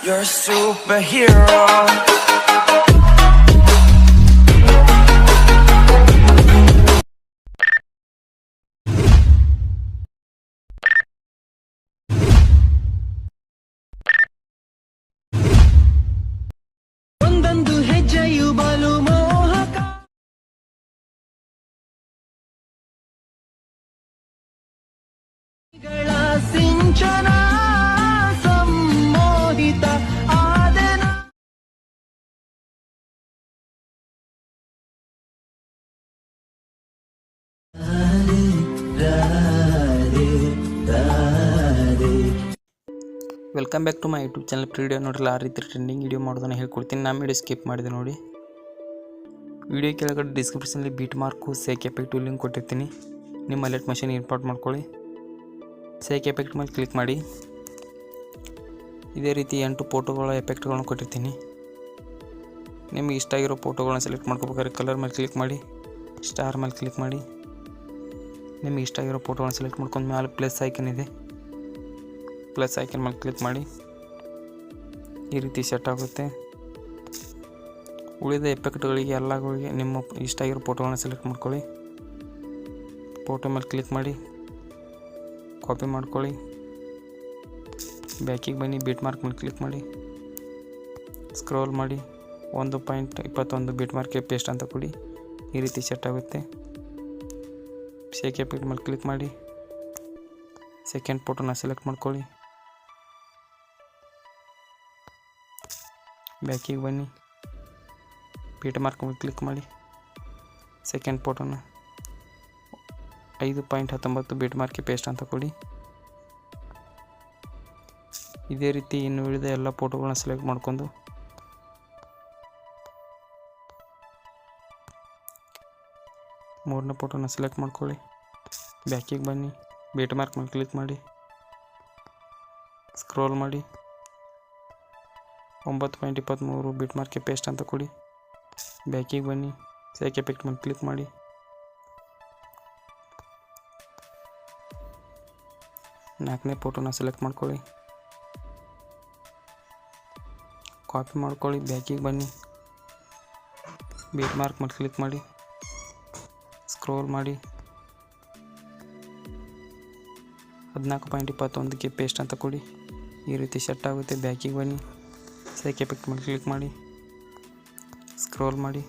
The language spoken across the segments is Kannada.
You're a superhero. ಒಂದೊಂದು ಹೆಜ್ಜೆಯು ಬಲು ಮೋಹಕ ಗಳ ಸಿಂಚನ ಸಂಮೋಹಿತ ಆದೆನ welcome back to my YouTube channel. Video ನೋಡಿರಲ್ಲ, ಆ ರೀತಿ ಟ್ರೆಂಡಿಂಗ್ ವಿಡಿಯೋ ಮಾಡೋದನ್ನು ಹೇಳ್ಕೊಡ್ತೀನಿ. ನಾನು ವಿಡಿಯೋ ಸ್ಕಿಪ್ ಮಾಡಿದೆ ನೋಡಿ. ವಿಡಿಯೋ ಕೆಳಗಡೆ ಡಿಸ್ಕ್ರಿಪ್ಷನಲ್ಲಿ beet mark sake effect link ಕೊಟ್ಟಿರ್ತೀನಿ. ನಿಮ್ಮ ಅಲರ್ಟ್ ಮಷೀನ್ ಇಂಪೋರ್ಟ್ ಮಾಡ್ಕೊಳ್ಳಿ. ಸೇಕ್ ಎಫೆಕ್ಟ್ ಮೇಲೆ ಕ್ಲಿಕ್ ಮಾಡಿ. ಇದೇ ರೀತಿ 8 ಫೋಟೋಗಳ ಎಫೆಕ್ಟ್ಗಳನ್ನು ಕೊಟ್ಟಿರ್ತೀನಿ. ನಿಮಗೆ ಇಷ್ಟ ಆಗಿರೋ ಫೋಟೋಗಳನ್ನ ಸೆಲೆಕ್ಟ್ ಮಾಡ್ಕೋಬೇಕಾದ್ರೆ ಕಲರ್ ಮೇಲೆ ಕ್ಲಿಕ್ ಮಾಡಿ, ಸ್ಟಾರ್ ಮೇಲೆ ಕ್ಲಿಕ್ ಮಾಡಿ. ನಿಮಗೆ ಇಷ್ಟ ಆಗಿರೋ ಫೋಟೋಗಳನ್ನ ಸೆಲೆಕ್ಟ್ ಮಾಡ್ಕೊಂಡು ಮೇಲೆ ಪ್ಲಸ್ ಐಕನ್ ಇದೆ, ಪ್ಲಸ್ ಐಕನ್ ಮೇಲೆ ಕ್ಲಿಕ್ ಮಾಡಿ. ಈ ರೀತಿ ಸೆಟ್ ಆಗುತ್ತೆ. ಉಳಿದ ಎಫೆಕ್ಟ್ಗಳಿಗೆ ಎಲ್ಲಗಳಿಗೆ ನಿಮ್ಮ ಇಷ್ಟ ಆಗಿರೋ ಫೋಟೋಗಳನ್ನ ಸೆಲೆಕ್ಟ್ ಮಾಡ್ಕೊಳ್ಳಿ. ಫೋಟೋ ಮೇಲೆ ಕ್ಲಿಕ್ ಮಾಡಿ, ಕಾಪಿ ಮಾಡ್ಕೊಳ್ಳಿ. ಬ್ಯಾಕಿಗೆ ಬನ್ನಿ, ಬೀಟ್ ಮಾರ್ಕ್ ಮೇಲೆ ಕ್ಲಿಕ್ ಮಾಡಿ, ಸ್ಕ್ರೋಲ್ ಮಾಡಿ 1.21 ಬೀಟ್ ಮಾರ್ಕ್ಗೆ ಪೇಸ್ಟ್ ಅಂತ ಕೊಡಿ. ಈ ರೀತಿ ಸೆಟ್ ಆಗುತ್ತೆ. ಶೇಕ್ ಎಫೆಕ್ಟ್ ಮೇಲೆ ಕ್ಲಿಕ್ ಮಾಡಿ, ಸೆಕೆಂಡ್ ಫೋಟೋನ ಸೆಲೆಕ್ಟ್ ಮಾಡ್ಕೊಳ್ಳಿ. ಬ್ಯಾಕಿಗೆ ಬನ್ನಿ, ಬೀಟ್ ಮಾರ್ಕ್ ಮೇಲೆ ಕ್ಲಿಕ್ ಮಾಡಿ, ಸೆಕೆಂಡ್ ಫೋಟೋನ 5.19 ಬೀಟ್ ಮಾರ್ಕ್ಗೆ ಪೇಸ್ಟ್ ಅಂತ ಕೊಡಿ. ಇದೇ ರೀತಿ ಇನ್ನು ಉಳಿದ ಎಲ್ಲ ಫೋಟೋಗಳನ್ನ ಸೆಲೆಕ್ಟ್ ಮಾಡ್ಕೊಂಡು ಮೂರನೇ ಫೋಟೋನ ಸೆಲೆಕ್ಟ್ ಮಾಡ್ಕೊಳ್ಳಿ. ಬ್ಯಾಕಿಗೆ ಬನ್ನಿ, ಬೀಟ್ ಮಾರ್ಕ್ ಮೇಲೆ ಕ್ಲಿಕ್ ಮಾಡಿ, ಸ್ಕ್ರೋಲ್ ಮಾಡಿ 9.23 ಬೀಟ್ ಮಾರ್ಕ್ಗೆ ಪೇಸ್ಟ್ ಅಂತ ಕೊಡಿ. ಬ್ಯಾಕಿಗೆ ಬನ್ನಿ, ಸೇಕ್ ಎಫೆಕ್ಟ್ ಮೇಲೆ ಕ್ಲಿಕ್ ಮಾಡಿ, ನಾಲ್ಕನೇ ಫೋಟೋನ ಸೆಲೆಕ್ಟ್ ಮಾಡ್ಕೊಳ್ಳಿ, ಕಾಪಿ ಮಾಡ್ಕೊಳ್ಳಿ. ಬ್ಯಾಕಿಗೆ ಬನ್ನಿ, ಬೀಟ್ ಮಾರ್ಕ್ ಮೇಲೆ ಕ್ಲಿಕ್ ಮಾಡಿ, ಸ್ಕ್ರೋಲ್ ಮಾಡಿ 14.21ಗೆ ಪೇಸ್ಟ್ ಅಂತ ಕೊಡಿ. ಈ ರೀತಿ ಸೆಟ್ ಆಗುತ್ತೆ. ಬ್ಯಾಕಿಗೆ ಬನ್ನಿ, ಸೇಕ್ ಎಫೆಕ್ಟ್ ಮೇಲೆ ಕ್ಲಿಕ್ ಮಾಡಿ, ಸ್ಕ್ರೋಲ್ ಮಾಡಿ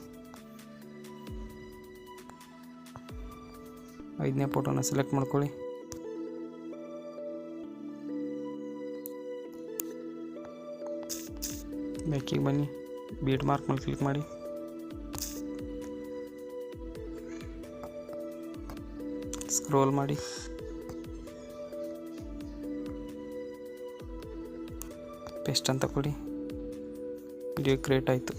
5ನೇ ಫೋಟೋನ ಸೆಲೆಕ್ಟ್ ಮಾಡ್ಕೊಳ್ಳಿ. ಬ್ಯಾಕಿಗೆ ಬನ್ನಿ, ಬೀಟ್ ಮಾರ್ಕ್ ಮೇಲೆ ಕ್ಲಿಕ್ ಮಾಡಿ, ಸ್ಕ್ರೋಲ್ ಮಾಡಿ ಪೇಸ್ಟ್ ಅಂತ ಕೊಡಿ. ವಿಡಿಯೋ ಕ್ರಿಯೇಟ್ ಆಯಿತು.